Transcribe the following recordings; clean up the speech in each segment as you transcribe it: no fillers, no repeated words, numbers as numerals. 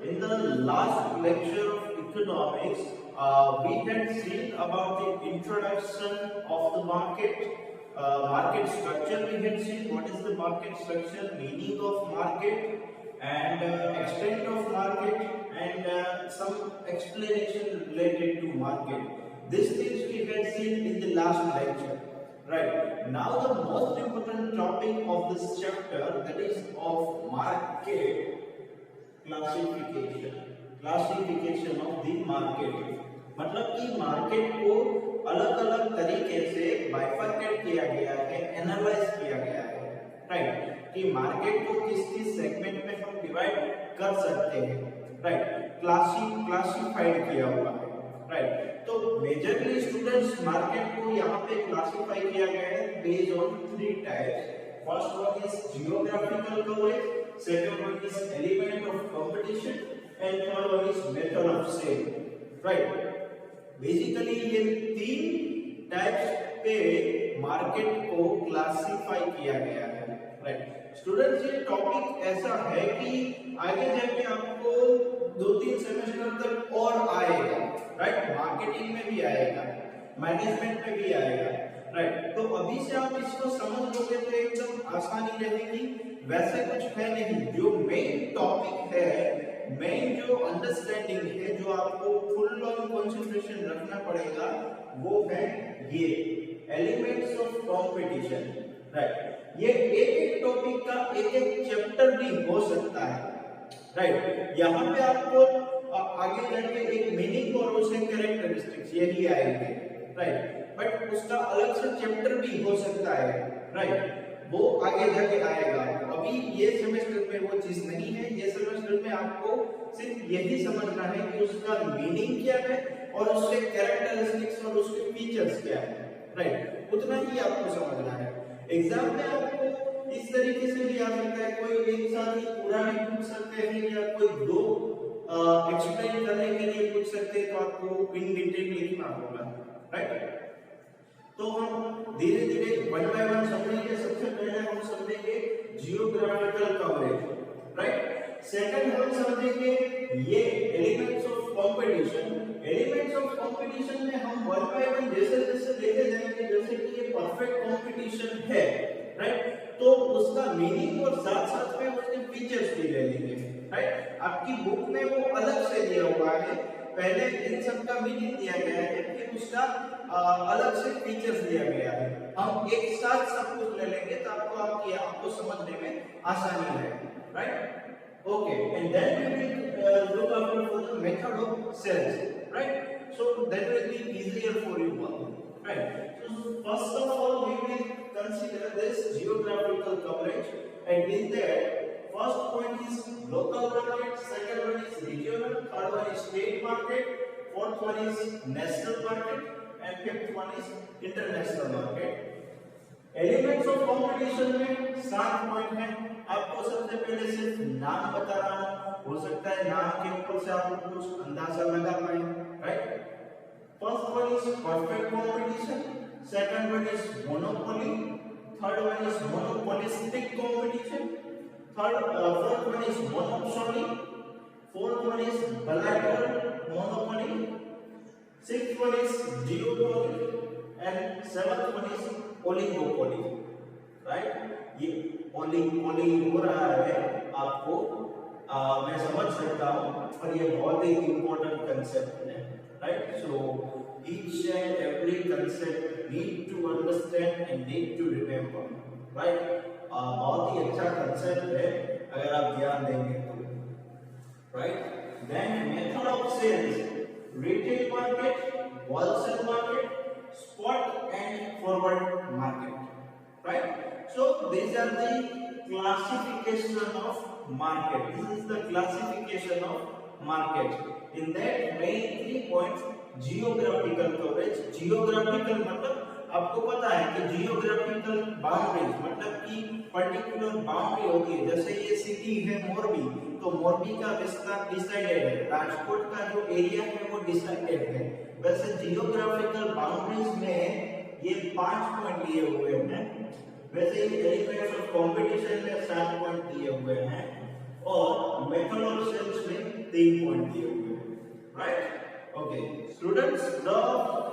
in the last lecture of economics, we had seen about the introduction of the market structure. We had seen what is the market structure, meaning of market, and extent of market, and some explanation related to market. These things we had seen in the last lecture. Right. Now the most important topic of this chapter, that is of market classification of the market, मतलब कि market को अलग अलग तरीके से bifurcate किया गया है, एनालाइज किया गया है, राइट, कि मार्केट को किस किस सेगमेंट में हम डिवाइड कर सकते हैं, राइट, क्लासिफाइड किया हुआ है, राइट। तो मेजरली स्टूडेंट्स मार्केट को यहाँ पे क्लासिफाई किया गया है based on 3 types. First one is geographical coverage, second one is element of competition, and third one is method of sale, right। Basically ये 3 टाइप्स पे मार्केट को क्लासिफाई किया गया है, राइट। स्टूडेंट्स ये टॉपिक ऐसा है कि आगे जाके आपको 2-3 सेमेस्टर तक और आएगा, राइट, मार्केटिंग में भी आएगा, मैनेजमेंट में भी आएगा, राइट। तो अभी से आप इसको समझ लोगे तो एकदम आसानी रहेगी। वैसे कुछ है नहीं, जो मेन टॉपिक है, मेन जो अंडरस्टैंडिंग है, जो आपको फुल ऑन कंसंट्रेशन रखना पड़ेगा, वो है ये एलिमेंट्स ऑफ कंपटीशन, राइट। ये एक टॉपिक का एक चैप्टर भी हो सकता है, राइट। यहाँ पे आपको आगे जाके एक मीनिंग और उसके कैरेक्टरिस्टिक्स यही आएंगे, राइट, बट उसका अलग से चैप्टर भी हो सकता है, राइट, वो आगे जाके आएगा। अभी ये सेमेस्टर में वो चीज नहीं है, ये सेमेस्टर में आपको सिर्फ यही समझना है कि उसका मीनिंग क्या है और उसके कैरेक्टरिस्टिक्स और उसके फीचर्स क्या है, राइट, उतना ही आपको समझना है। एग्जाम में आपको इस तरीके से भी आ सकता है, कोई एक साथ ही पूरा भी पूछ सकते हैं या कोई 2 एक्सप्लेन करने के लिए पूछ सकते हैं, तो आपको इन डिटेल लिखना होगा, राइट। तो हम धीरे धीरे 1 बाय 1 समझेंगे। सबसे पहले हम समझेंगे जियोग्राफिकल कवरेज, राइट। सेकंड हम समझेंगे ये elements of competition. Elements of competition में हम 1 बाय 1 जैसे जैसे देखे जाएंगे, जैसे कि ये परफेक्ट कंपटीशन है, राइट, तो उसका मीनिंग और साथ साथ में उसके फीचर्स भी ले लेंगे, राइट। आपकी बुक में वो अलग से दिया हुआ है, पहले इन सब का मीनिंग दिया गया है, फिर उसका अलग से फीचर्स दिया गया है। हम एक साथ सब कुछ ले लेंगे तो आपको समझने में आसानी है, right. Okay, and then we will look after for the method of sales, right, so that will be easier for you all, right. So first of all we will consider this geographical coverage, and in that first point is local market, second one is regional, third one is state market, fourth one is national market, and fifth one is international market। Elements of competition में 7 point है। आपको सबसे पहले सिर्फ नाम बता रहा हूं, हो सकता है नाम के ऊपर से आप कुछ अंदाजा लगा पाए, right. First one is perfect competition, second one is monopoly, third one is monopolistic competition, fourth one is monopoly, fourth one is bilateral monopoly, sixth one is duopoly, and seventh one is oligopoly, right। ये oligopoly हो रहा है आपको, मैं समझ सकता हूँ, पर ये बहुत ही इम्पोर्टेंट कंसेप्ट है, right. So each and every concept need to understand and need to remember, right। बहुत ही अच्छा कंसेप्ट है अगर आप ध्यान देंगे तो, right. Then method of sales, retail market, wholesale market, spot and forward market, right. So these are the classification of market, this is the classification of market। in that main 3 points, geographical coverage, geographical मतलब आपको पता है कि geographical boundaries मतलब कि particular boundary होती है। जैसे ये सिटी है मोरबी, तो मोरबी का विस्तार डिसाइडेड है, राजकोट का जो एरिया है वो डिसाइडेड है। वैसे जियोग्राफिकल बाउंड्रीज में ये 5 पॉइंट दिए हुए हैं। वैसे ये एलिमेंट्स ऑफ कंपटीशन में 7 पॉइंट दिए हुए हैं, और मेथड ऑफ सेल्स में 3 पॉइंट दिए हुए हैं, right. Okay students, the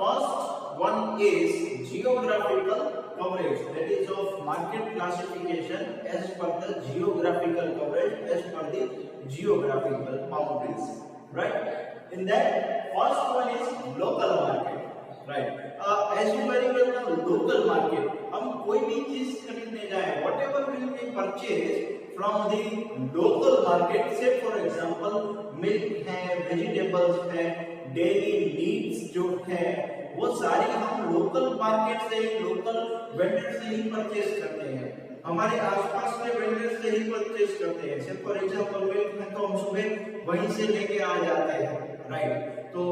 first one is geographical coverage, that is of market classification as per the geographical coverage, as per the geographical boundaries, right? In that, first one is local market, right? As you very well know, local market, हम कोई भी चीज खरीदने जाए, whatever will be purchased from the local market, say for example milk है, vegetables है, daily needs जो है, वो सारी हम लोकल मार्केट से, लोकल वेंडर से ही परचेज करते हैं, हमारे आसपास के वेंडर से ही परचेज करते हैं। फॉर एग्जांपल मिल्क है तो हम सुबह वहीं से लेके आ जाते हैं, राइट। तो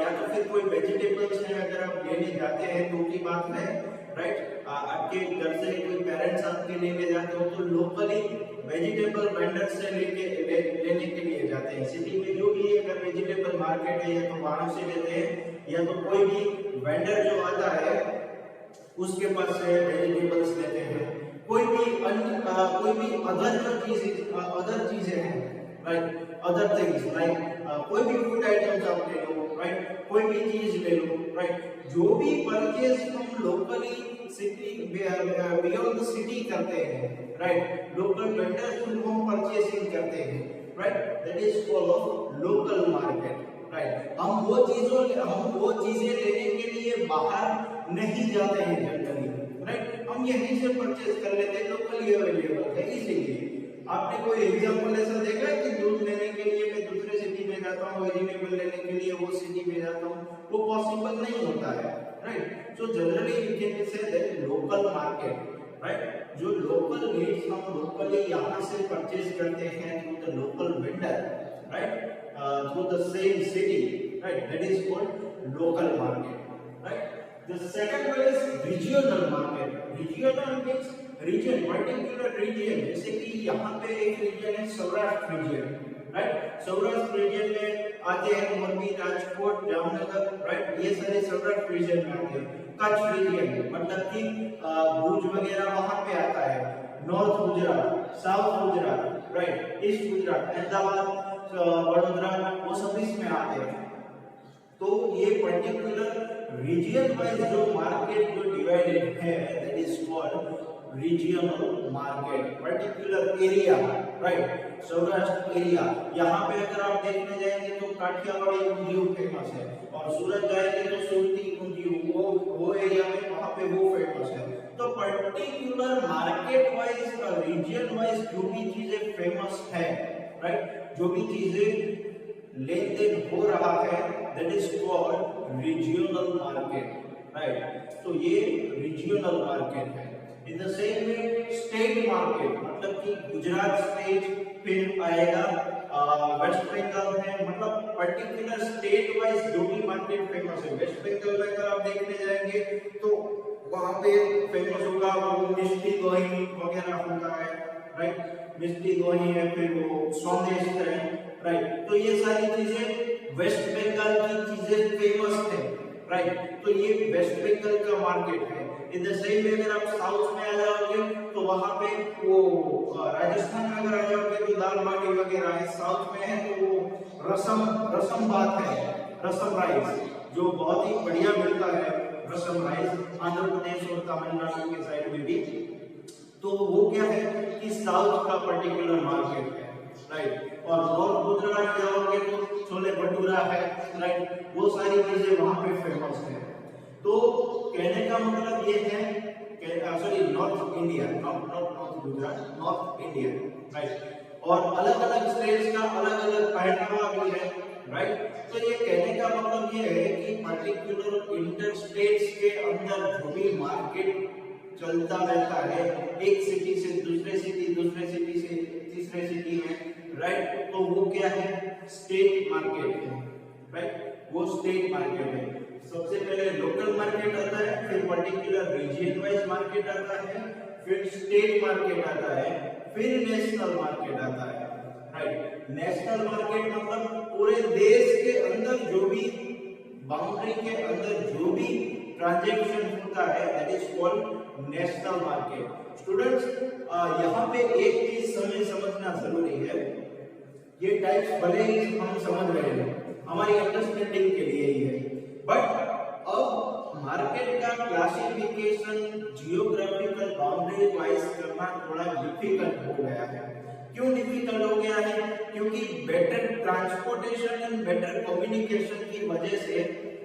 या तो फिर कोई वेजिटेबल्स है अगर आप लेने जाते हैं तो की बात है, राइट। आपके घर से कोई पेरेंट्स आपके लेके जाते हो तो लोकली वेजिटेबल वेंडर से लेने के लिए जाते हैं। सिटी में जो भी अगर वेजिटेबल मार्केट है या तो वहां से लेते हैं या तो कोई भी वेंडर जो आता है उसके पास से वेजिटेबल्स लेते हैं। कोई भी अदर चीजें हैं, राइट, अदर थिंग्स लाइक कोई भी फूड आइटम्स आप ले लो, राइट, कोई भी चीज ले लो, राइट, जो भी परचेज हम locally city beyond the city करते हैं, राइट, लोकल वेंडर्स को हम परचेसिंग करते हैं, right, that is called local market, right. हम वो चीजें लेने के लिए बाहर नहीं जाते हैं जनरली, राइट, हम यहीं से परचेज कर लेते हैं, लोकली अवेलेबल है। इसीलिए आपने कोई एग्जांपल ऐसा देखा है कि दूध लेने के लिए मैं दूसरे सिटी में जाता हूँ, वेजिटेबल लेने के लिए वो सिटी में जाता हूँ, वो पॉसिबल नहीं होता है, right. So generally we can say that local market, right, जो लोकल नीड्स हम लोकली यहाँ से परचेज करते हैं through the local vendor, right, through the same city, right, that is called local market, right. The second one is regional market. Regional means region, particular region, जैसे कि यहाँ पे एक region है Saurashtra region, right, Saurashtra region में आते हैं Morbi, Rajkot, Jamnagar, right, ये सारे सौराष्ट्र region में आते हैं। कच्छ region मतलब कि भुज वगैरह वहाँ पे आता है, north Gujarat, south Gujarat, right, east Gujarat, Ahmedabad, Vadodara, वो सब इसमें आते हैं। तो ये पर्टिकुलर रीजन वाइज जो मार्केट जो डिवाइडेड है that is called regional market, particular area, right, Saurashtra area. यहाँ पे अगर आप देखने जाएंगे तो काठियावाड़ी ऊंधियू फेमस है, और सूरत जाएंगे तो सुरती ऊंधियू, वो एरिया में वहाँ पे वो फेमस है। तो particular market wise, region wise जो भी चीजें फेमस है, राइट, जो भी चीजें लेन देन हो रहा है that is called regional market, right. तो ये रीजनल मार्केट है। In the same way state market मतलब कि गुजरात स्टेट फिर आएगा, वेस्ट बंगाल है, मतलब पर्टिकुलर स्टेट वाइज जो भी मार्केट फेमस है। वेस्ट बंगाल में अगर आप देखने जाएंगे तो वहां पे फेमस होगा वो मिष्टी दही वगैरह होता है, राइट, मिष्टी दही है, फिर वो संदेश है, राइट। तो ये सारी चीजें वेस्ट बंगाल की चीजें फेमस है, राइट। तो ये वेस्ट बंगाल का मार्केट है। इन द सेम वे अगर आप साउथ में आ जाओगे तो वहां पे वो राजस्थान में अगर आ जाओगे तो दाल बाटी वगैरह है, साउथ में है तो वो रसम बात है, रसम राइस जो बहुत ही बढ़िया मिलता है, रसम राइस आंध्र प्रदेश और तमिलनाडु के साइड में भी। तो वो क्या है कि साउथ का पर्टिकुलर मार्केट है, राइट। और नॉर्थ गुजरात जाओगे तो छोले भटूरा है, राइट, वो सारी चीजें वहां पे फेमस है। तो कहने का मतलब ये है, sorry, north India, north Gujarat, north India, right. और अलग अलग स्टेट्स का अलग अलग पहनावा भी है, राइट। तो ये कहने का मतलब ये है कि पर्टिकुलर इंटर स्टेट्स के अंदर जो भी मार्केट चलता रहता है, एक सिटी से दूसरे सिटी, दूसरे सिटी से तीसरे सिटी में, राइट, तो वो क्या है, स्टेट मार्केट है, राइट, वो स्टेट मार्केट है। सबसे पहले लोकल मार्केट आता है, फिर पर्टिकुलर रीजन वाइज मार्केट आता है, फिर स्टेट मार्केट आता है, फिर नेशनल मार्केट आता है, राइट। नेशनल मार्केट मतलब पूरे देश के अंदर जो भी बाउंड्री के अंदर जो भी ट्रांजैक्शन होता है that is called national market. Students, यहाँ पे एक चीज हमें समझना जरूरी है, ये टाइप्स भले ही हम समझ रहे हैं, हमारी अंडरस्टैंडिंग के लिए ही है, बट अब मार्केट का क्लासिफिकेशन जियोग्राफिकल बाउंड्री वाइज करना थोड़ा डिफिकल्ट हो गया है। क्यों डिफिकल्ट हो गया है? क्योंकि better transportation and better communication की वजह से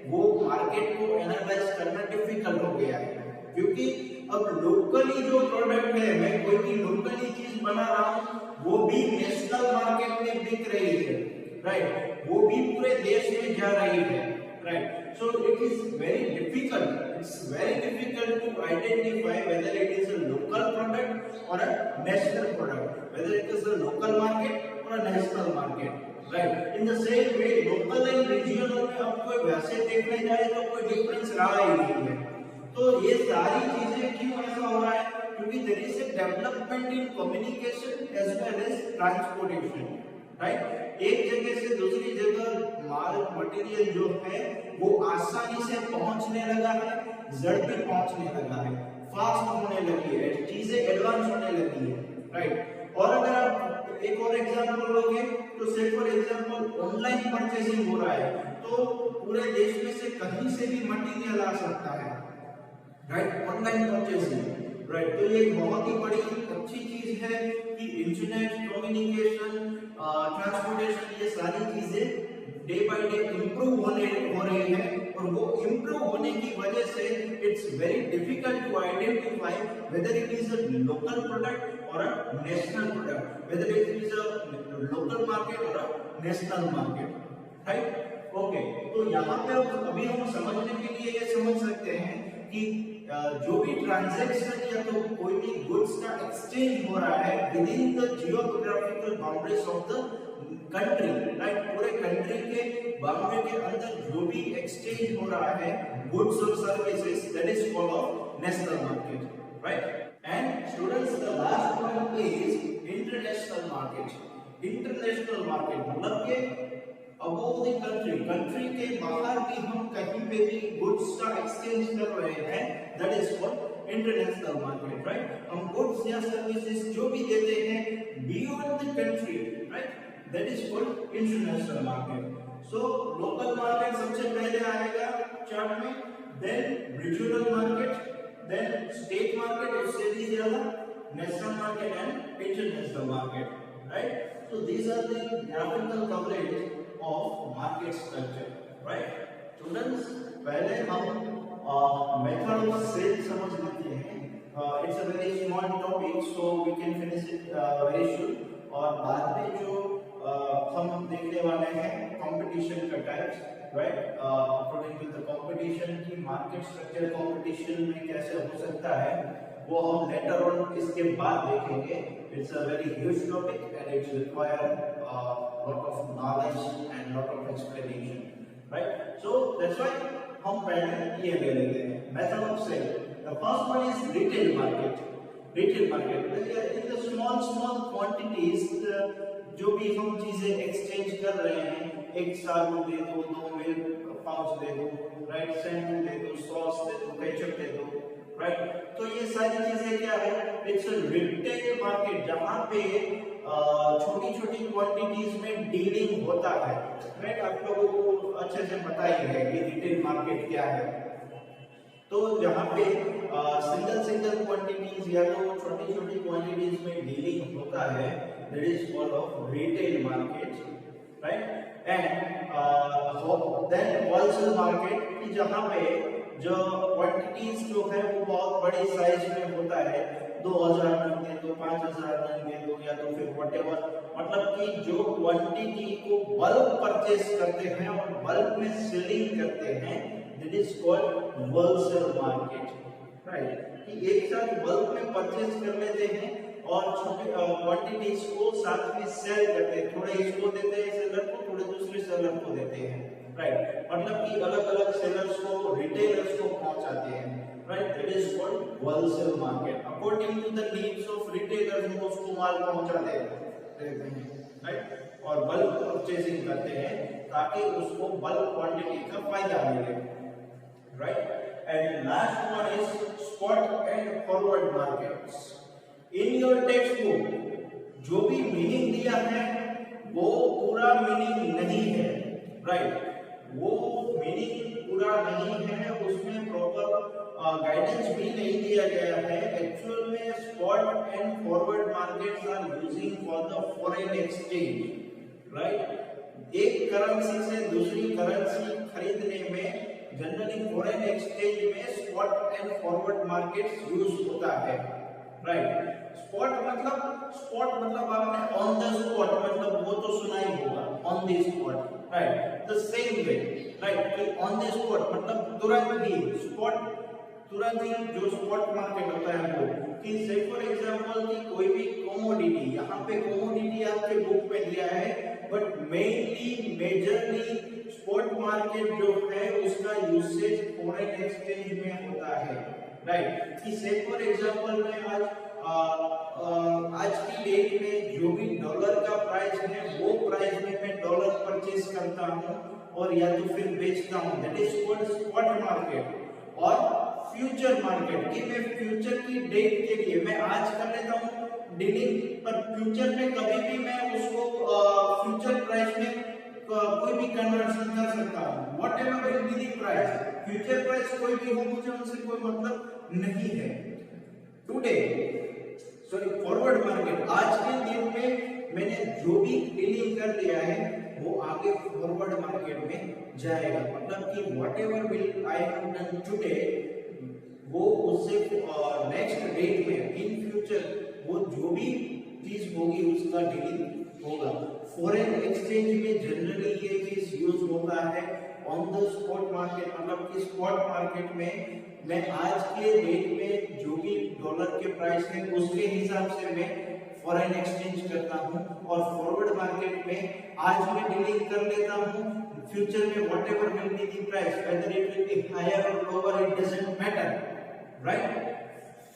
वो मार्केट को एनालाइज करना डिफिकल्ट हो गया है। क्योंकि अब लोकली जो प्रोडक्ट है, मैं कोई भी लोकली चीज बना रहा हूँ, वो भी नेशनल मार्केट में बिक रही है, राइट, वो भी पूरे देश में जा रही है, right. So it is very difficult. It's very difficult to identify whether it is a local product or a national product, whether it is a local market or a national market, right? In the same way, local and regional में आपको वैसे देखने जाए तो कोई difference रहा ही नहीं है। तो ये सारी चीजें क्यों ऐसा हो रहा है? क्योंकि there is a development in communication as well as transportation, right. एक जगह से दूसरी जगह माल मटेरियल जो है वो आसानी से पहुंचने लगा है, झड़पी पहुंचने लगा है, फास्ट होने लगी है, चीजें एडवांस होने लगी है, राइट। और अगर आप एक और एग्जांपल लोगे तो से फॉर एग्जांपल ऑनलाइन परचेसिंग हो रहा है, तो पूरे देश में से कहीं से भी मटेरियल आ सकता है, राइट, ऑनलाइन परचेसिंग, राइट। तो ये बहुत ही बड़ी अच्छी चीज है कि इंटरनेट कम्युनिकेशन, ट्रांसपोर्टेशन, ये सारी चीजें डे बाय डे इंप्रूव हो रही है, और वो इंप्रूव होने की वजह से it's very difficult to identify whether it is a local product और a national product, whether it is a local market और a national market, right. Okay, तो यहाँ पे अभी हम समझने के लिए ये समझ सकते हैं कि जो भी ट्रांजैक्शन या तो कोई भी गुड्स का एक्सचेंज हो रहा है with in the geographical boundaries of the country, right, पूरे कंट्री के बाउंड्री के अंदर जो भी एक्सचेंज हो रहा है गुड्स और services, that is called of national market, right. And students, the last one is international market. International market मतलब के अबोव द कंट्री के बाहर भी हम कहीं पे भी गुड्स का एक्सचेंज कर रहे हैं, that is called international market, right. हम गुड्स या सर्विसेज जो भी देते हैं beyond the country, right, that is called international market. So local market सबसे पहले आएगा चार्ट में, then regional market, then state market, उससे भी ज्यादा national market and international market, right. So these are the graphical coverage of market structure, right? Students, पहले हम method of sale समझ लेते हैं। It's a very small topic, so we can finish it very soon. और बाद में जो हम देखने वाले हैं competition का types, right? According to the competition की market structure competition में कैसे हो सकता है, वो हम later on इसके बाद देखेंगे। It's a very huge topic and it requires lot of knowledge and lot of explanation, right? So that's why हम पहले ये ले लेते हैं method of sale. The first one is retail market. Retail market in the small quantities, जो भी हम चीजें एक्सचेंज कर रहे हैं, एक साबुन दे दो, 2 मिल्क पाउच दे दो, राइट, शैम्पू दे दो, सॉस दे दो, केचप दे दो, राइट। तो ये सारी चीजें क्या है, इट्स अ रिटेल मार्केट जहां पे छोटी क्वांटिटीज में डीलिंग होता है, राइट। आप लोगों को अच्छे से पता ही है कि रिटेल मार्केट क्या है। तो जहां पे सिंगल क्वांटिटीज या तो छोटी क्वांटिटीज में डीलिंग होता है, that is called of retail market, right. And then wholesale market की जहां पे जो क्वांटिटीज जो है वो बहुत बड़ी साइज में होता है, 2000 टन दे दो, 5000 टन दे दो, या तो फिर व्हाटएवर, मतलब कि जो क्वांटिटी को बल्क परचेस करते हैं और बल्क में सेलिंग करते हैं, that is called wholesale market, right. कि एक साथ बल्क में परचेस कर लेते हैं और छोटे क्वांटिटीज को साथ में सेल करते हैं, थोड़े इसको देते हैं सेलर को, थोड़े दूसरे सेलर को देते हैं, राइट। मतलब कि अलग-अलग सेलर्स को, रिटेलर्स को पहुंचाते हैं, right, that is called wholesale market. According to the needs of retailers वो उसको माल पहुंचाते हैं, राइट, और बल्क परचेसिंग करते हैं ताकि उसको बल्क क्वांटिटी का फायदा मिले, right. And last one is spot and forward markets. In your text book जो भी मीनिंग दिया है वो पूरा मीनिंग नहीं है, राइट, वो मीनिंग पूरा नहीं है, उसमें प्रॉपर गाइडेंस भी नहीं दिया गया है। एक्चुअल में spot and forward markets are using for the foreign exchange, right. एक करेंसी से दूसरी करेंसी खरीदने में जनरली फॉरेन एक्सचेंज में spot and forward markets use होता है, राइट। स्पॉट मतलब आपने ऑन द स्पॉट मतलब वो तो सुना ही होगा, on the spot, right. The same way, right, कि ऑन द स्पॉट मतलब तुरंत ही, स्पॉट तुरंत ही जो स्पॉट मार्केट होता है वो, कि से फॉर एग्जांपल कि कोई भी कमोडिटी, यहाँ पे कमोडिटी आपके बुक में दिया है, but mainly majorly spot market जो है उसका यूसेज फॉरेन एक्सचेंज में होता है, राइट। कि से फॉर एग्जांपल मैं आज की डेट में जो भी डॉलर का प्राइस है वो प्राइस में मैं डॉलर परचेज करता हूँ और या तो फिर बेचता हूँ, that is called spot market. और फ्यूचर मार्केट कि मैं फ्यूचर की डेट के लिए मैं आज कर लेता हूँ डीलिंग, पर फ्यूचर में कभी भी मैं उसको फ्यूचर प्राइस में कोई भी कन्वर्जन कर सकता हूँ, what ever will be the price, future price कोई भी हो, मुझे उनसे कोई मतलब नहीं है। टुडे सॉरी फॉरवर्ड मार्केट, आज के दिन में मैंने जो भी डीलिंग कर लिया है वो आगे फॉरवर्ड मार्केट में जाएगा, मतलब कि whatever will I have done today वो उससे नेक्स्ट डेट में इन फ्यूचर वो जो भी चीज होगी उसका डीलिंग होगा। फॉरेन एक्सचेंज में जनरली ये चीज यूज होता है ऑन द स्पॉट मार्केट, मतलब कि स्पॉट मार्केट में मैं आज के डेट में जो भी डॉलर के प्राइस है उसके हिसाब से मैं फॉरेन एक्सचेंज करता हूं, और फॉरवर्ड मार्केट में आज मैं डीलिंग कर लेता हूं, फ्यूचर में whatever will be the price, whether it will be higher और lower it doesn't matter, right.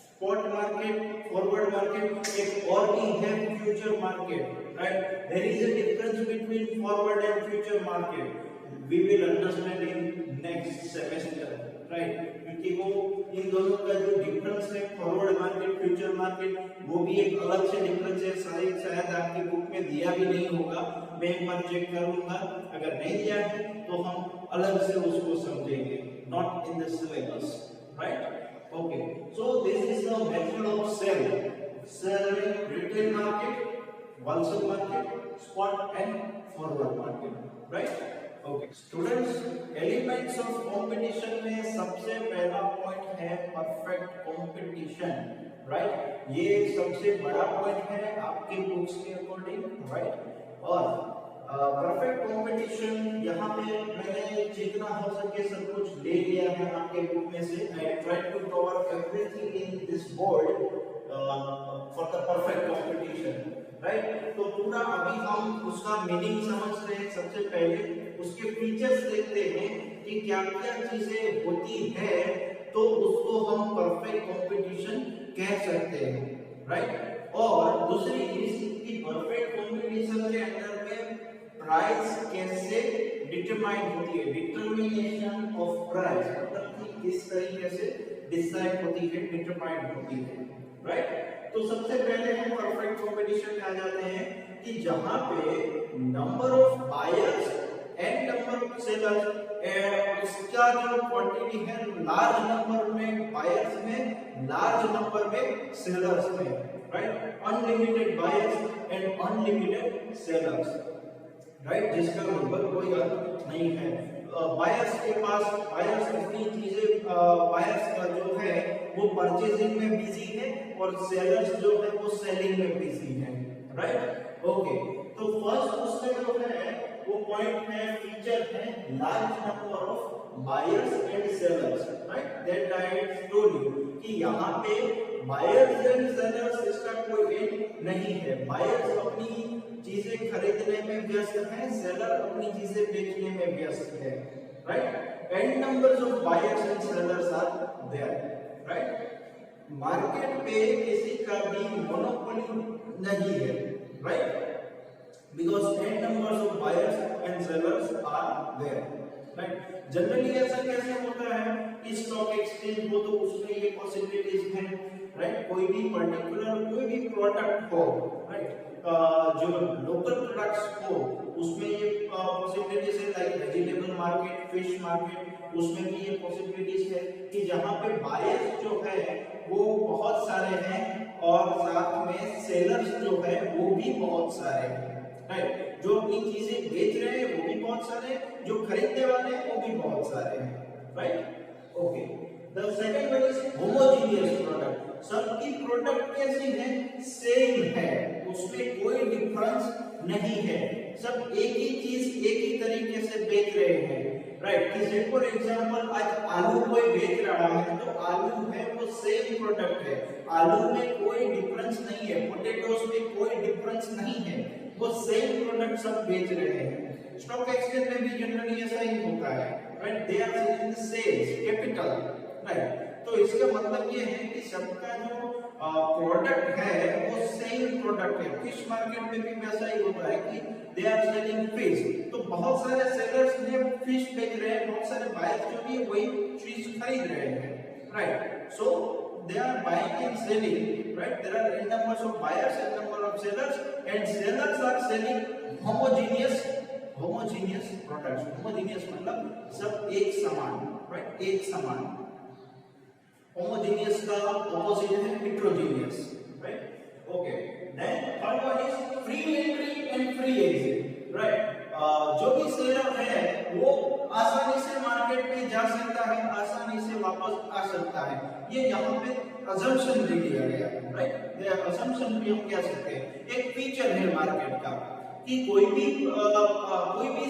Spot market, forward market, एक और भी है future market, right. There is a difference between forward and future market, we will understand in next semester, right, क्योंकि वो इन दोनों का जो डिफरेंस है फॉरवर्ड मार्केट फ्यूचर मार्केट वो भी एक अलग से डिफरेंस है, शायद आपकी बुक में दिया भी नहीं होगा, मैं एक बार चेक करूंगा, अगर नहीं दिया है तो हम अलग से उसको समझेंगे, not in the syllabus, right. Okay, so this is the method of selling retail market, wholesale market, spot and forward market, right? Okay, students, elements of competition में सबसे पहला पॉइंट है परफेक्ट कंपटीशन, राइट। ये सबसे बड़ा point है आपके books के अकॉर्डिंग, राइट। और परफेक्ट कंपटीशन यहाँ पे मैंने जितना हो सके सब कुछ ले लिया है आपके बुक में से। I try to cover everything in this board for the perfect competition, right. तो पूरा अभी हम उसका मीनिंग समझते हैं, सबसे पहले उसके फीचर्स देखते हैं कि क्या क्या चीजें होती है तो उसको हम परफेक्ट कंपटीशन कह सकते हैं, राइट। और दूसरी चीज कि परफेक्ट कंपटीशन के अंदर में प्राइस कैसे डिटरमाइन होती है, डिटर्मिनेशन ऑफ प्राइस मतलब कि किस तरीके से डिसाइड होती है, डिटरमाइन होती है, राइट। तो सबसे पहले हम परफेक्ट कंपटीशन में आ जाते हैं कि जहां पे number of buyers and number of sellers, इसका जो क्वांटिटी है लार्ज नंबर में बायर्स में, लार्ज नंबर में सेलर्स में, right. Unlimited buyers and unlimited sellers, right, जिसका नंबर कोई अर्थ नहीं है। बायर्स के पास, बायर्स अपनी चीजें, बायर्स का जो है वो परचेजिंग में बिजी है और सेलर्स जो है वो सेलिंग में बिजी है, राइट। ओके, तो फर्स्ट उसमें जो है वो पॉइंट है, फीचर है large number of buyers and sellers, right. That I told you कि यहाँ पे बायर्स एंड सेलर्स इसका कोई एंड नहीं है, बायर्स अपनी चीजें खरीदने में व्यस्त हैं, सेलर अपनी चीजें बेचने में व्यस्त है, right. And numbers of buyers and sellers are there, right. Market पे किसी का भी मोनोपोली नहीं है, right, because and numbers of buyers and sellers are there, right. Generally ऐसा कैसे होता है कि स्टॉक एक्सचेंज हो तो उसमें ये पॉसिबिलिटीज है, राइट। कोई भी पर्टिकुलर कोई भी प्रोडक्ट हो, राइट, जो लोकल प्रोडक्ट्स हो उसमें ये पॉसिबिलिटीज है, like vegetable market, fish market, उसमें भी ये पॉसिबिलिटीज है कि जहाँ पे बायर्स जो है वो बहुत सारे हैं और साथ में सेलर्स जो है वो भी बहुत सारे हैं, राइट। जो अपनी चीजें बेच रहे हैं वो भी बहुत सारे हैं, जो खरीदने वाले हैं वो भी बहुत सारे हैं, right. Okay, the second one is homogeneous product. सबकी प्रोडक्ट कैसी है, सेम है, उसमें कोई डिफरेंस नहीं है, सब एक ही चीज एक ही तरीके से बेच रहे हैं, राइट। जैसे फॉर एग्जांपल आज आलू कोई बेच रहा है तो आलू है वो सेम प्रोडक्ट है, आलू में कोई डिफरेंस नहीं है, पोटैटोस में कोई डिफरेंस नहीं है, वो सेम प्रोडक्ट सब बेच रहे हैं। स्टॉक एक्सचेंज में भी जनरली ऐसा ही होता है, right, they are selling the sales capital, right. तो इसका मतलब ये है कि सबका जो प्रोडक्ट है वो सेम प्रोडक्ट है। फिश मार्केट में भी वैसा ही होता है कि दे आर सेलिंग फिश, तो बहुत सारे सेलर्स ने फिश बेच रहे हैं, बहुत सारे बायर्स जो भी वही फिश खरीद रहे हैं, right. So they are buying and selling, right, there are n numbers of buyers and number of sellers, and sellers are selling homogeneous products। homogeneous मतलब सब एक समान, राइट, एक समान। homogeneous का opposite है heterogeneous, right। okay, then third one is free entry and free exit, right। जो भी सेलर है वो आसानी से मार्केट में जा सकता है, आसानी से वापस आ सकता है, ये यहाँ पे assumption दे दिया गया है, राइट। ये assumption भी हम कह सकते हैं, एक फीचर है मार्केट का कि कोई भी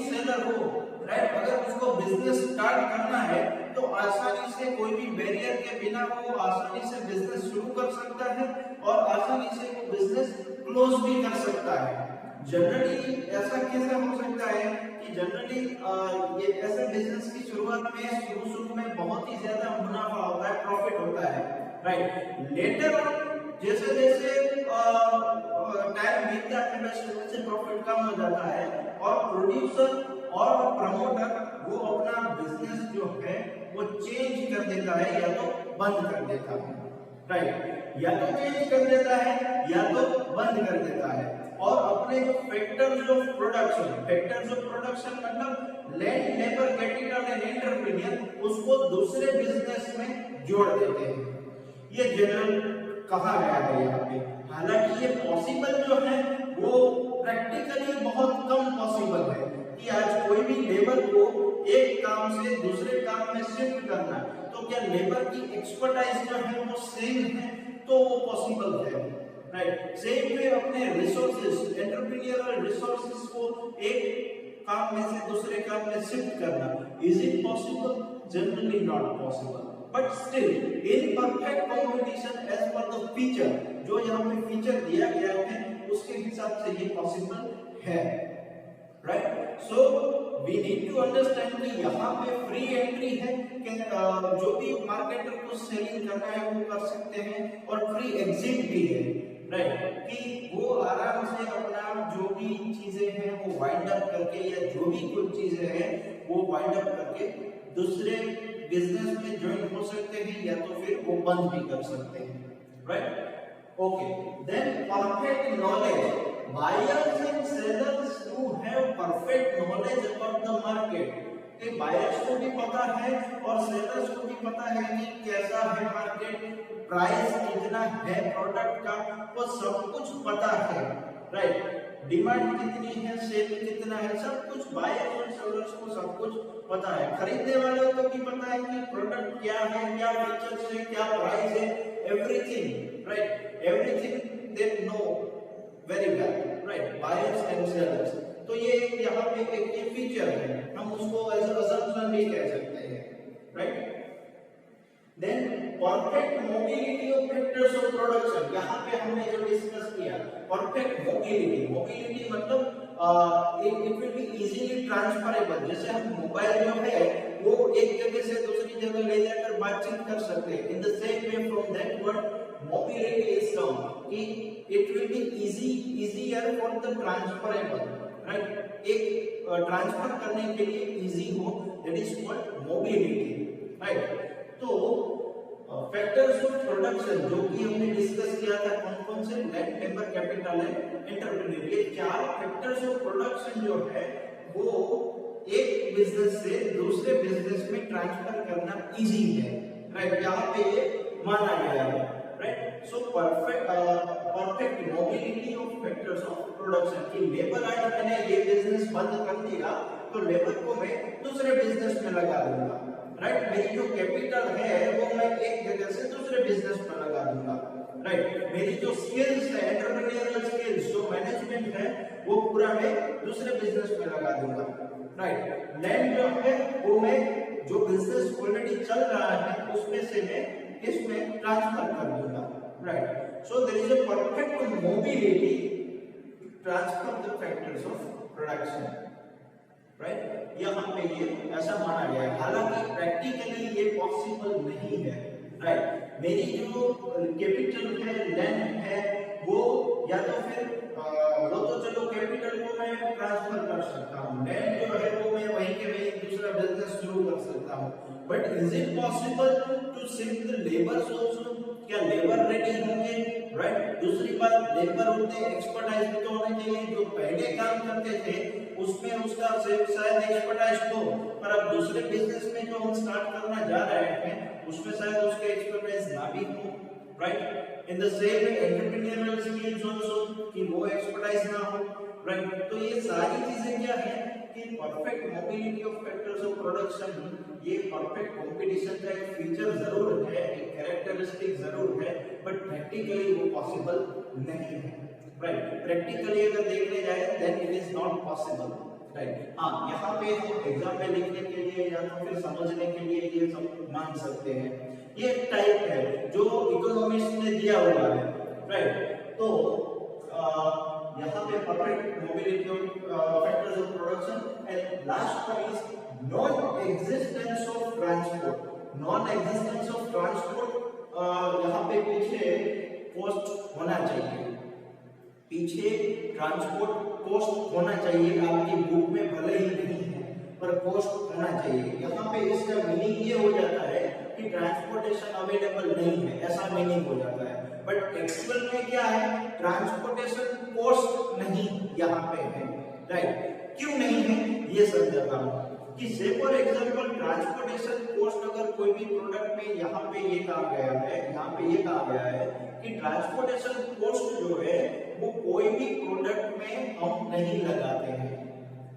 सेलर हो, राइट, अगर उसको बिजनेस स्टार्ट करना है तो आसानी से कोई भी बैरियर के बिना वो आसानी से बिजनेस शुरू कर सकता है और आसानी से वो बिजनेस क्लोज भी कर सकता है। जनरली ऐसा कैसे हो सकता है कि जनरली ये ऐसे बिजनेस की शुरुआत में शुरू में बहुत ही ज्यादा मुनाफा होता है, प्रॉफिट होता है, राइट। लेटर जैसे जैसे टाइम बीतता है वैसे प्रॉफिट कम हो जाता है और प्रोड्यूसर और प्रमोटर वो अपना बिजनेस जो है वो चेंज कर देता है या तो बंद कर देता है, राइट, या तो चेंज कर देता है या तो बंद कर देता है और अपने जो फैक्टर्स ऑफ प्रोडक्शन मतलब land, labour, capital and entrepreneur उसको दूसरे बिजनेस में जोड़ देते हैं। ये जनरल कहा गया है यहाँ पे, हालांकि ये पॉसिबल जो है वो प्रैक्टिकली बहुत कम पॉसिबल है कि आज कोई भी लेबर को एक काम से दूसरे काम में शिफ्ट करना, तो क्या लेबर की एक्सपर्टाइज जो है वो सेम है तो वो पॉसिबल है, राइट। सेम वे अपने रिसोर्सेज, एंटरप्रेन्योरियल रिसोर्सेज को एक काम में से दूसरे काम में शिफ्ट करना, is it possible? Generally not possible, but still in perfect combination as per the feature, जो यहाँ पे फीचर दिया गया है उसके हिसाब से ये पॉसिबल है, right. So we need to understand कि यहाँ पे फ्री एंट्री है कि जो भी मार्केटर को सेलिंग करना है वो कर सकते हैं, और फ्री एग्जिट भी है, राइट, कि वो आराम से अपना जो भी चीजें हैं वो वाइंड अप करके या जो भी कुछ चीजें हैं वो वाइंड अप करके दूसरे बिजनेस में ज्वाइन हो सकते हैं या तो फिर वो बंद भी कर सकते हैं, right. Okay, then perfect knowledge, buyers and sellers who have perfect knowledge about the market, कि बायर्स को भी पता है और सेलर्स को भी पता है कि कैसा है मार्केट, प्राइस कितना है प्रोडक्ट का, वो सब कुछ पता है, राइट। डिमांड कितनी है, सेल कितना है, सब कुछ बायर्स और सेलर्स को सब कुछ पता है। खरीदने वालों को भी पता है कि प्रोडक्ट क्या है, क्या फीचर्स है, क्या प्राइस है, everything, right, everything they know very well, right, buyers and sellers. तो ये यहाँ पे एक ये फीचर है, हम उसको एज असम्पशन भी कह सकते हैं, right. Then perfect mobility of factors of production, यहाँ पे हमने जो डिस्कस किया परफेक्ट मोबिलिटी मतलब it will be easily transferable, जैसे हम मोबाइल जो है वो एक जगह से दूसरी जगह ले जाकर बातचीत कर सकते हैं। In the same way from that word mobility is come, कि it will be easier for the transferable, right, एक ट्रांसफर करने के लिए इजी हो, that is called mobility, right। तो फैक्टर्स ऑफ प्रोडक्शन जो कि हमने डिस्कस किया था, कौन कौन से, land, labour, capital and entrepreneur, ये चार फैक्टर्स ऑफ प्रोडक्शन जो है वो एक बिजनेस से दूसरे बिजनेस में ट्रांसफर करना इजी है, राइट, यहाँ पे ये माना गया है, right. So perfect mobility of factors of production की लेबर आज मैंने ये बिजनेस बंद कर दिया तो लेबर को मैं दूसरे बिजनेस में लगा दूंगा, राइट। मेरी जो कैपिटल है वो मैं एक जगह से दूसरे बिजनेस में लगा दूंगा, राइट। मेरी जो स्किल्स है, एंटरप्रेन्योरियल स्किल्स, जो मैनेजमेंट है, वो पूरा मैं दूसरे बिजनेस में लगा दूंगा, राइट। लैंड जो है वो मैं जो बिजनेस ऑलरेडी चल रहा है उसमें से मैं इसमें ट्रांसफर कर दूंगा, right. So there is a perfect mobility transfer the factors of production, right. यहाँ पे ये ऐसा माना गया है, हालांकि प्रैक्टिकली ये पॉसिबल नहीं है, राइट। मेरी जो कैपिटल है, लैंड है, वो या तो फिर वो तो चलो कैपिटल को मैं ट्रांसफर कर सकता हूँ, लैंड जो है वो मैं वहीं के वहीं दूसरा बिजनेस शुरू कर सकता हूँ, but is it possible to shift the labours also? क्या लेबर रेडी होंगे, राइट। दूसरी बात, लेबर होते एक्सपर्टाइज भी तो होने चाहिए, जो पहले काम करते थे उसमें उसका शायद एक्सपर्टाइज हो, पर अब दूसरे बिजनेस में जो हम स्टार्ट करना जा रहे हैं उसमें शायद उसके एक्सपर्टाइज ना भी हो, right. In the same way entrepreneurial skills also कि वो एक्सपर्टाइज ना हो, राइट। तो ये सारी चीजें क्या है कि perfect mobility of factors of production, ये परफेक्ट कंपटीशन का एक फीचर जरूर है, एक कैरेक्टरिस्टिक जरूर है, बट प्रैक्टिकली वो पॉसिबल नहीं है, राइट। प्रैक्टिकली अगर देखने जाए then it is not possible, right. हाँ, यहाँ पे हम एग्जाम में लिखने के लिए या तो फिर समझने के लिए ये सब मान सकते हैं, ये टाइप है जो इकोनॉमिस्ट ने दिया हुआ है, राइट। तो यहाँ पे perfect mobility of factors of production and last one is non existence of transport. Non existence of transport, यहाँ पे पीछे कॉस्ट होना चाहिए, पीछे ट्रांसपोर्ट कॉस्ट होना चाहिए, आपकी बुक में भले ही नहीं है पर कॉस्ट होना चाहिए। यहाँ पे इसका मीनिंग ये हो जाता है कि ट्रांसपोर्टेशन अवेलेबल नहीं है, ऐसा मीनिंग हो जाता है, बट एक्चुअल में क्या है, ट्रांसपोर्टेशन कॉस्ट नहीं यहाँ पे है, राइट। क्यों नहीं है ये समझाता हूँ कि से फॉर एग्जांपल ट्रांसपोर्टेशन कॉस्ट अगर कोई भी प्रोडक्ट में यहाँ पे ये कहा गया है, यहाँ पे ये कहा गया है कि ट्रांसपोर्टेशन कॉस्ट जो है वो कोई भी प्रोडक्ट में हम नहीं लगाते हैं,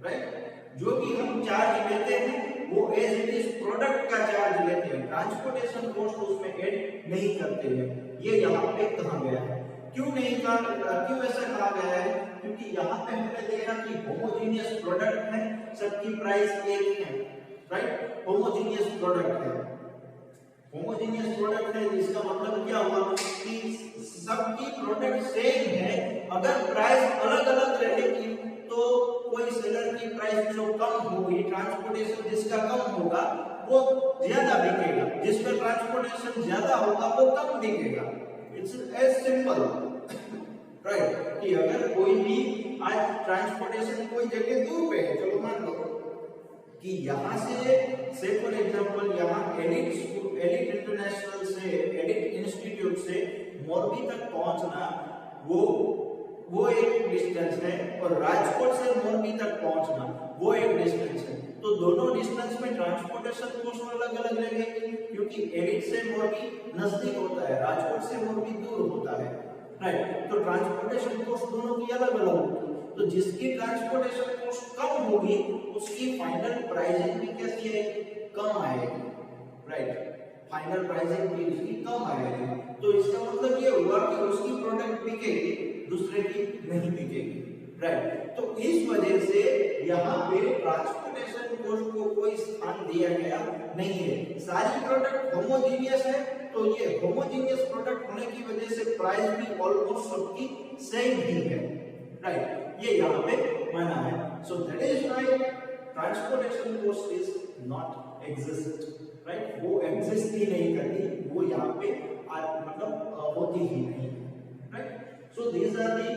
राइट। जो भी हम चार्ज लेते हैं वो एज इट इज प्रोडक्ट का चार्ज लेते हैं, ट्रांसपोर्टेशन कॉस्ट उसमें ऐड नहीं करते हैं, ये यहाँ पे कहा गया है। क्यों नहीं कहा, क्यों ऐसा कहा गया है, क्योंकि यहाँ पे हमने देखा कि होमोजेनियस प्रोडक्ट है, सबकी प्राइस एक है, राइट। होमोजेनियस प्रोडक्ट है, होमोजेनियस प्रोडक्ट है, इसका मतलब क्या हुआ कि सबकी प्रोडक्ट सेम है, अगर प्राइस अलग अलग रहेगी तो कोई सेलर की प्राइस जो कम होगी, ट्रांसपोर्टेशन जिसका कम होगा वो ज्यादा बिकेगा, जिसका ट्रांसपोर्टेशन ज्यादा होगा वो कम बिकेगा। It's as simple, right. कि अगर कोई भी आज ट्रांसपोर्टेशन कोई जगह दूर पे है, चलो मान लो कि यहाँ से फॉर एग्जांपल यहाँ एलिट इंटरनेशनल से, एलिट इंस्टीट्यूट से मोरबी तक पहुंचना वो एक डिस्टेंस है, और राजकोट से मोरबी तक पहुंचना वो एक डिस्टेंस है, तो दोनों डिस्टेंस में ट्रांसपोर्टेशन कॉस्ट अलग अलग लगेगी, क्योंकि एलिट से मोरबी नजदीक होता है, राजकोट से मोरबी दूर होता है, राइट। तो ट्रांसपोर्टेशन कॉस्ट दोनों की अलग अलग होगी, तो जिसकी ट्रांसपोर्टेशन कॉस्ट कम होगी उसकी फाइनल प्राइसिंग भी कैसी आएगी, कम आएगी, राइट। फाइनल प्राइसिंग भी उसकी कम आएगी, तो इसका मतलब ये हुआ कि उसकी प्रोडक्ट बिकेगी, दूसरे की नहीं बिकेगी, राइट। तो इस वजह से यहाँ पे ट्रांसपोर्टेशन कॉस्ट को कोई स्थान दिया गया नहीं है, सारी प्रोडक्ट होमोजेनियस है, तो ये होमोजेनियस प्रोडक्ट होने की वजह से प्राइस भी ऑलमोस्ट सबकी सेम ही है, राइट। ये यहाँ पे माना है, so that is why transportation cost is not exist, right. वो एग्जिस्ट ही नहीं करती, वो यहाँ पे मतलब होती ही नहीं, right. So these are the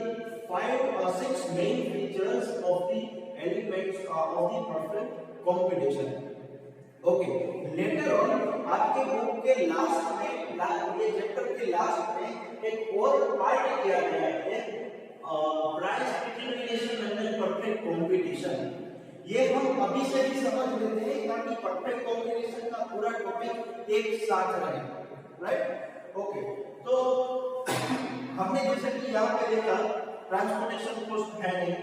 5 or 6 main features of the elements of the perfect competition. Okay, later on आपके बुक के लास्ट में ये चैप्टर के लास्ट में एक और पार्ट किया गया है, price determination and perfect competition. ये हम अभी से ही समझ लेते हैं ताकि परफेक्ट कंपटीशन का पूरा टॉपिक एक साथ रहे, राइट। ओके, तो हमने जैसे कि यहाँ पे देखा ट्रांसपोर्टेशन कॉस्ट है नहीं,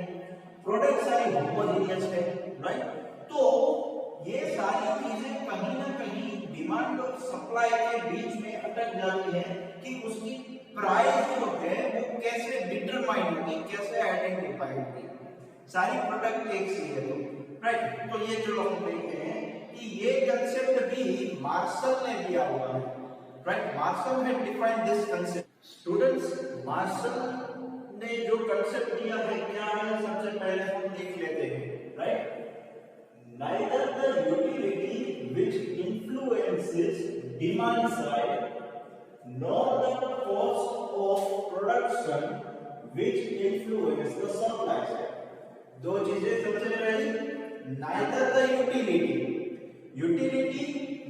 प्रोडक्ट सारी होमोजेनियस है, राइट। तो ये सारी चीजें कहीं ना कहीं डिमांड और सप्लाई के बीच में अटक जाती है कि उसकी प्राइस जो है वो कैसे डिटरमाइन होगी, कैसे आइडेंटिफाई होगी। सारी प्रोडक्ट एक सी है तो, राइट। तो ये जो हम देखते हैं कि ये कंसेप्ट भी मार्शल ने दिया हुआ है, राइट। मार्शल ने define this concept. Students, Marshall ने जो कंसेप्ट दिया है क्या है, सबसे पहले हम देख लेते हैं, right. Neither the utility which influences demand side nor the cost of production which influence the supply side. दो चीजें सबसे पहली, neither the utility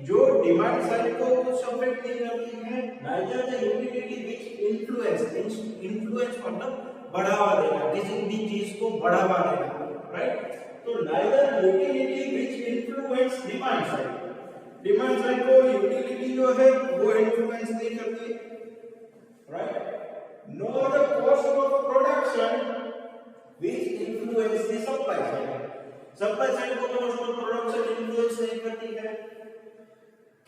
जो डिमांड साइड को कुछ अफेक्ट नहीं करती है, neither the utility which influence मतलब बढ़ावा देना, किसी भी चीज को बढ़ावा देना, राइट। तो neither utility which influence demand side को utility जो है वो influence नहीं करती, right, nor the cost of production which influence the supply side को cost of production influence नहीं करती है,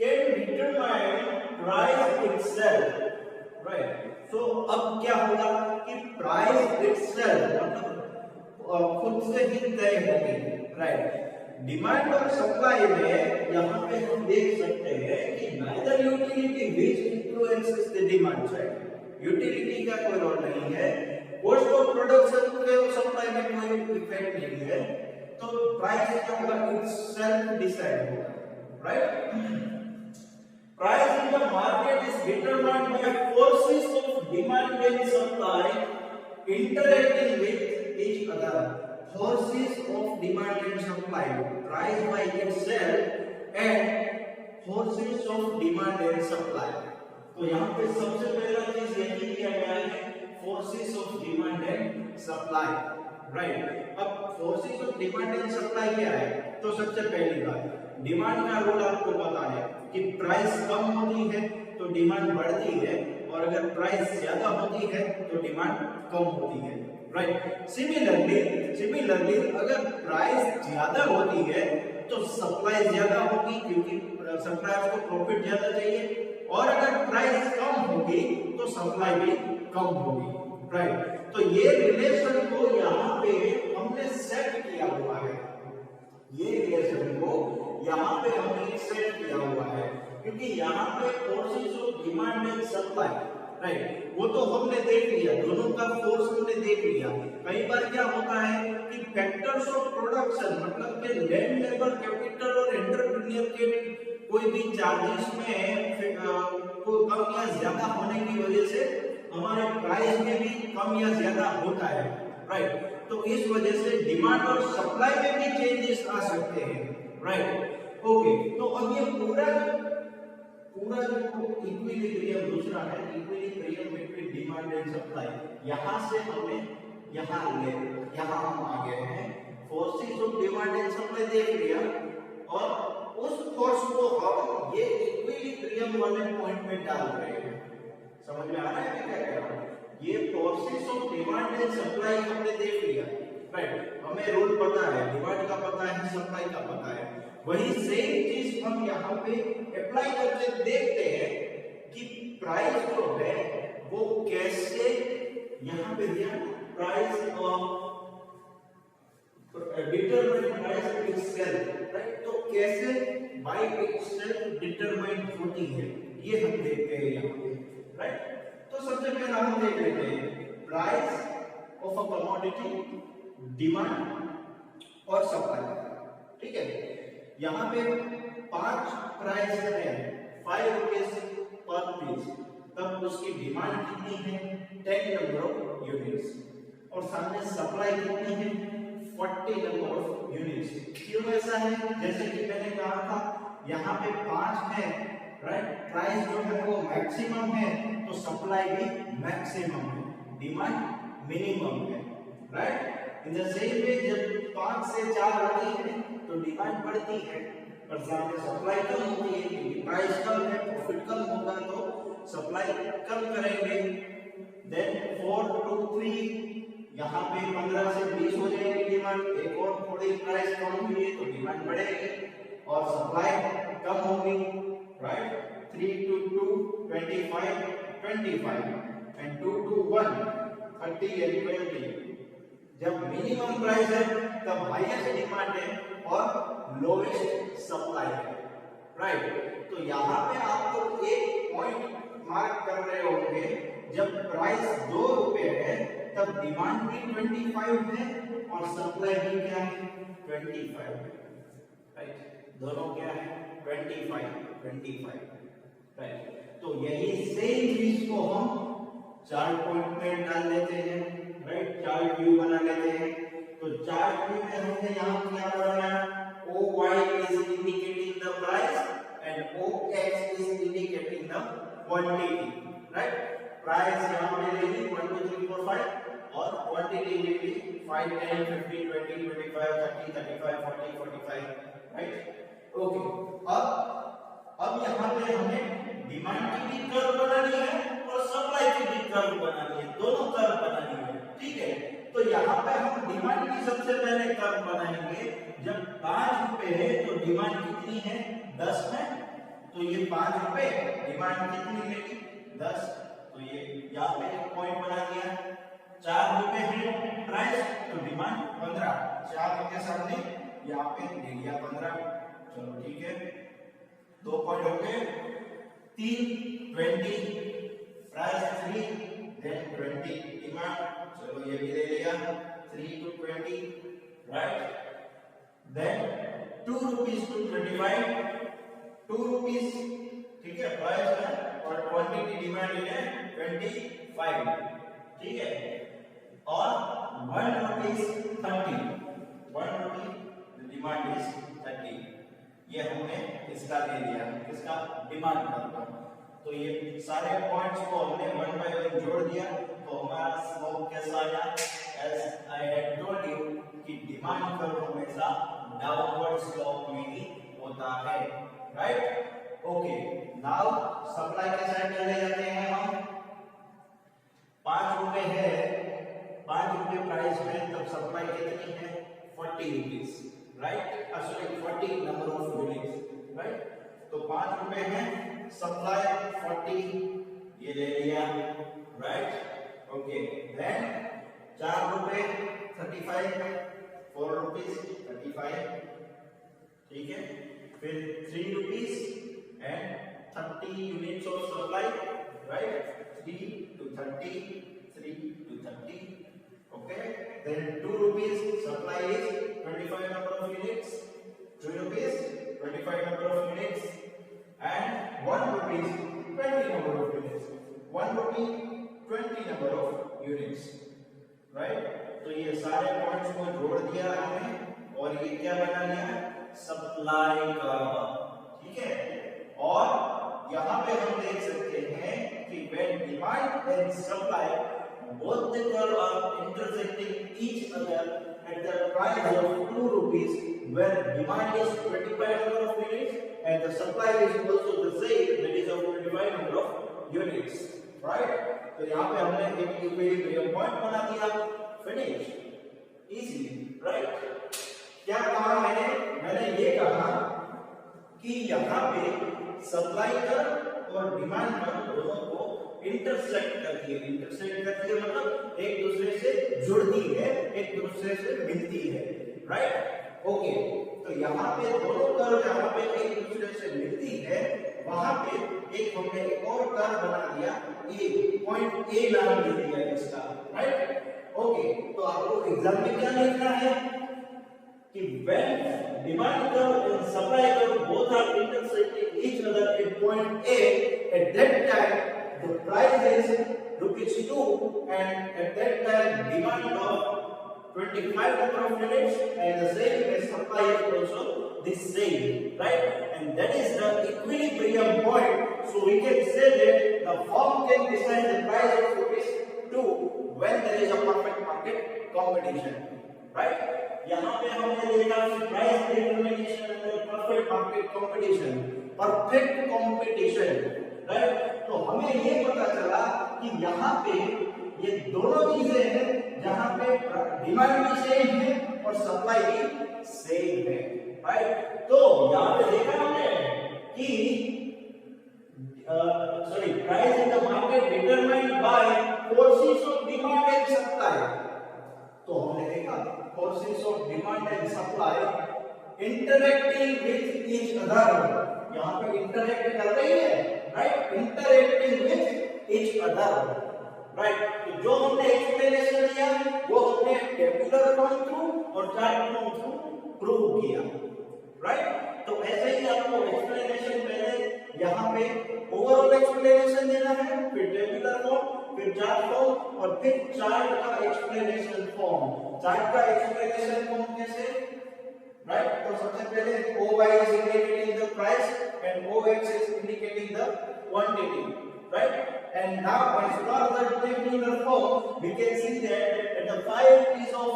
can determine price itself, right। so अब क्या होगा कि price itself मतलब खुद से ही तय होगी, राइट। डिमांड और सप्लाई में यहाँ पे हम देख सकते हैं कि neither utility which influences the demand side, utility का कोई रोल नहीं है, कॉस्ट ऑफ प्रोडक्शन के सप्लाई में कोई इफेक्ट नहीं है, तो प्राइस क्या होगा, itself डिसाइड होगा, right. Price in the market is determined by forces of demand and supply interacting with each other, forces of demand and supply, price by itself and forces of demand and supply। तो यहाँ पे सबसे पहला चीज यही किया गया है, forces of demand and supply, right. अब forces of demand and supply क्या है, तो सबसे पहली बात डिमांड का रोल आपको पता है कि प्राइस कम होती है तो डिमांड बढ़ती है, और अगर प्राइस ज्यादा होती है तो डिमांड कम होती है, राइट। सिमिलरली अगर प्राइस ज्यादा होती है तो सप्लाई ज्यादा होगी क्योंकि सप्लायर को प्रॉफिट ज्यादा चाहिए, और अगर प्राइस कम होगी तो सप्लाई भी कम होगी, राइट। तो ये रिलेशन को यहाँ पे हमने सेट किया हुआ है, ये रिलेशन को यहाँ पे हमने सेट किया हुआ है, क्योंकि यहाँ पे forces of demand and supply, right, वो तो हमने देख लिया, दोनों का फोर्स हमने देख लिया। कई बार क्या होता है कि फैक्टर्स ऑफ प्रोडक्शन मतलब कि लैंड, लेबर, कैपिटल और एंटरप्रेन्योर के कोई भी चार्जेस में कोई कम या ज्यादा होने की वजह से हमारे प्राइस में भी कम या ज्यादा होता है, राइट। तो इस वजह से डिमांड और सप्लाई में भी चेंजेस आ सकते हैं, राइट। ओके, तो अब ये पूरा जो इक्विलिब्रियम दूसरा है, equilibrium between demand and supply, यहां से हमें यहां हम आ गए हैं, forces of demand and supply देख लिया, और उस फोर्स को हम ये इक्विलिब्रियम वाले पॉइंट में डाल रहे हैं। समझ में आ रहा है क्या कह रहा हूं? ये forces of demand and supply हमने देख लिया, राइट। हमें रूल पता है, डिमांड का पता है, सप्लाई का पता है, वही सेम चीज हम यहाँ पे अप्लाई करके देखते हैं कि प्राइस जो है वो कैसे, यहाँ पे दिया price of determine price itself, right. तो कैसे बाय इटसेल्फ डिटरमाइन होती है ये हम देखते हैं यहाँ पे, राइट। तो सबसे पहले हम देख लेते हैं price of a commodity, demand और सप्लाई, ठीक है। यहाँ पे 5 प्राइस है, 5 रुपीस पर पीस, तब उसकी डिमांड कितनी है, 10 नंबर ऑफ यूनिट्स, और सामने सप्लाई कितनी है, 40 नंबर ऑफ यूनिट्स। क्यों ऐसा है, जैसे कि मैंने कहा था यहाँ पे 5 है, राइट, प्राइस जो है वो मैक्सिमम है, तो सप्लाई भी मैक्सिमम है, डिमांड मिनिमम है, right. In the same way जब 5 से 4 आती है तो डिमांड बढ़ती है, पर सामने सप्लाई कम होती है क्योंकि प्राइस कम है, प्रॉफिट कम होगा तो सप्लाई कम करेंगे। देन 4 to 3 यहाँ पे 15 से 20 हो जाएगी डिमांड, एक और थोड़ी प्राइस कम हुई है तो डिमांड बढ़ेगी और सप्लाई कम होगी, right. 3 to 2 25 and 2 to 1 30 and 20। जब मिनिमम प्राइस है तब हाईएस्ट डिमांड है और लोएस्ट सप्लाई है, राइट। तो यहाँ पे आपको एक पॉइंट मार्क कर रहे होंगे, जब प्राइस 2 रुपए है तब डिमांड भी 25 है और सप्लाई भी क्या है 25 है, राइट। दोनों क्या है 25, राइट। तो यही सेम चीज को हम चार्ट पॉइंट में डाल देते हैं, राइट, चार्ट व्यू बना लेते हैं। तो चार्ट व्यू में हमने यहाँ क्या बनाया, OY is indicating the price and OX is indicating the quantity, right। Price यहाँ पे लेगी 1 2 3 4 5 और क्वांटिटी लेगी 5 10 15 20 25 30 35 40 45, राइट। ओके, अब यहाँ पे हमें डिमांड की भी कर्व बनानी है और सप्लाई की भी कर्व बनानी है, दोनों कर्व बनानी है, ठीक है। तो यहाँ पे हम डिमांड की सबसे पहले कर्व बनाएंगे। जब 5 रुपए है तो डिमांड कितनी है 10 है, तो ये 5 रुपए डिमांड कितनी लेगी 10, तो ये यहाँ पे एक पॉइंट बना दिया। 4 रुपए है प्राइस तो डिमांड 15, 4 के सामने यहाँ पे दे दिया 15, चलो ठीक है, 2 पॉइंट हो गए। 3 20 प्राइस 3 देन 20 डिमांड, चलो ये भी ले लिया 3 to 20, right. Then 2 rupees to 25, 2 rupees, ठीक है, प्राइस है और क्वांटिटी डिमांड है 25, ठीक है। और 1 rupees 30, 1 rupee डिमांड इज 30, ये हमने इसका ले लिया, इसका डिमांड का। तो ये सारे पॉइंट्स को हमने 1 by 1 जोड़ दिया, तो हमारा स्लोप कैसा आया, as I had told you कि डिमांड कर्व हमेशा डाउनवर्ड स्लोप में ही होता है, राइट। ओके, नाउ सप्लाई के साइड चले जाते हैं हम। 5 रुपए है, 5 रुपए प्राइस में, तब सप्लाई कितनी है 40 rupees, right, sorry 40 number of units, right. तो 5 रुपए है, सप्लाई 40, ये ले लिया, राइट। ओके, देन 4 रुपए 35, 4 rupees 35, ठीक है। फिर 3 rupees and 30 units of supply, right, 3 to 30, 3 to 30, okay। Then 2 rupees supply is 25 number of units, 2 rupees 25 number of units, and 1 rupees 20 number of units, 1 rupee 20 number of units, right। तो ये सारे points को जोड़ दिया हमने और ये क्या बना लिया, सप्लाई का, ठीक है। और यहाँ पे हम देख सकते हैं कि when demand and supply both the curve are intersecting each other at the price of 2 rupees, where demand is 25 number of units and the supply is also the same, that is of 25 number of units, right। तो यहाँ पे हमने एक equilibrium point बना दिया, finish, easily, right. क्या कहा मैंने ये कहा कि यहाँ पे सप्लाई कर और डिमांड कर दोनों को इंटरसेक्ट करती है, मतलब एक दूसरे से जुड़ती है, एक दूसरे से मिलती है, राइट। ओके, तो यहाँ पे दोनों कर्व जहाँ पे एक दूसरे से मिलती है, वहां पे एक हमने एक और कर्व बना दिया, ए पॉइंट ए नाम दे दिया इसका, राइट। ओके, तो आपको एग्जाम में क्या लिखना है कि when demand curve and supply curve both are intersecting each other at point A, at that time the price is ₹2 and at that time demand of 25 number of units and the same as supply is also the same, right? And that is the equilibrium point. So we can say that the firm can decide the price of rupees 2 when there is a perfect market competition, right? यहाँ पे हमने देखा price determination under perfect market competition, perfect competition, right? तो हमें ये पता चला कि यहाँ पे ये दोनों चीजें हैं जहाँ पे डिमांड भी सेम है और सप्लाई भी सेम है, राइट? तो यहाँ पे देखा हमने कि price in the market determined by forces of demand and supply. तो हमने देखा forces of demand and supply interacting with each other. यहाँ पे interact कर रही है, right? Interacting with each other, right? तो जो हमने explanation दिया वो हमने tabular form through और chart form through प्रूव किया, right? तो ऐसे ही आपको explanation पहले यहाँ पे ओवरऑल एक्सप्लेनेशन देना है, फिर टेबुलर फॉर्म, फिर चार्ट फॉर्म और फिर चार्ट का एक्सप्लेनेशन फॉर्म। चार्ट का एक्सप्लेनेशन फॉर्म कैसे, राइट? तो सबसे पहले OY is indicating the price and OX is indicating the quantity, right? And now as per the tabular form we can see that at the price of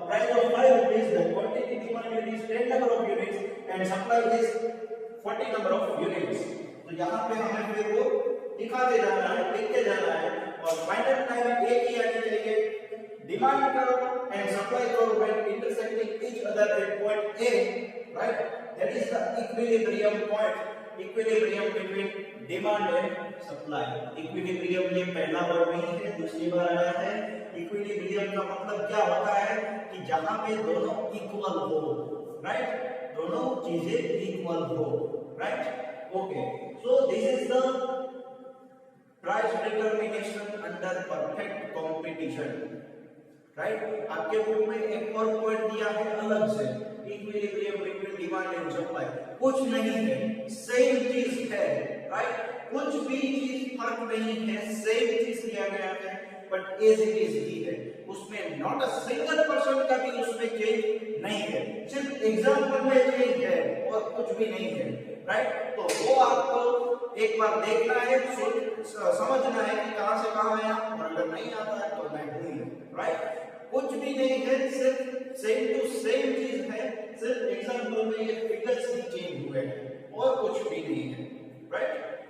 5 rupees the quantity demanded is 10 number of units and supply is 40 number of units. तो यहाँ पे हमें फिर वो दिखाते जाना है, लिखते जाना है और फाइनल टाइम एक ही आनी चाहिए, demand curve and supply curve when intersecting each other at point A, right? That is the equilibrium point, equilibrium between demand and supply. Equilibrium ये पहला वर्ड नहीं है, दूसरी बार आया है। इक्विलिब्रियम का मतलब क्या होता है कि जहां पे दोनों इक्वल हो, राइट? दोनों चीजें इक्वल हो, right? Okay, so this is the price determination under perfect competition, right? आपके बुक में एक और पॉइंट दिया है अलग से, equilibrium between demand and supply. कुछ नहीं है, सेम चीज है, राइट? कुछ भी चीज फर्क नहीं है, सेम चीज दिया गया है बट एज इट इज ही है, उसमें नॉट अ सिंगल परसेंट का भी उसमें चेंज नहीं है, सिर्फ एग्जांपल में चेंज है और कुछ भी नहीं है, राइट? तो वो आपको एक बार देखना है, समझना है कि कहां से कहां आया और अगर नहीं आता है तो मैं हूं, राइट? कुछ भी नहीं है, सिर्फ सेम टू सेम चीज है, सिर्फ एग्जांपल में ये फिगर्स ही चेंज हुए हैं और कुछ भी नहीं है, राइट?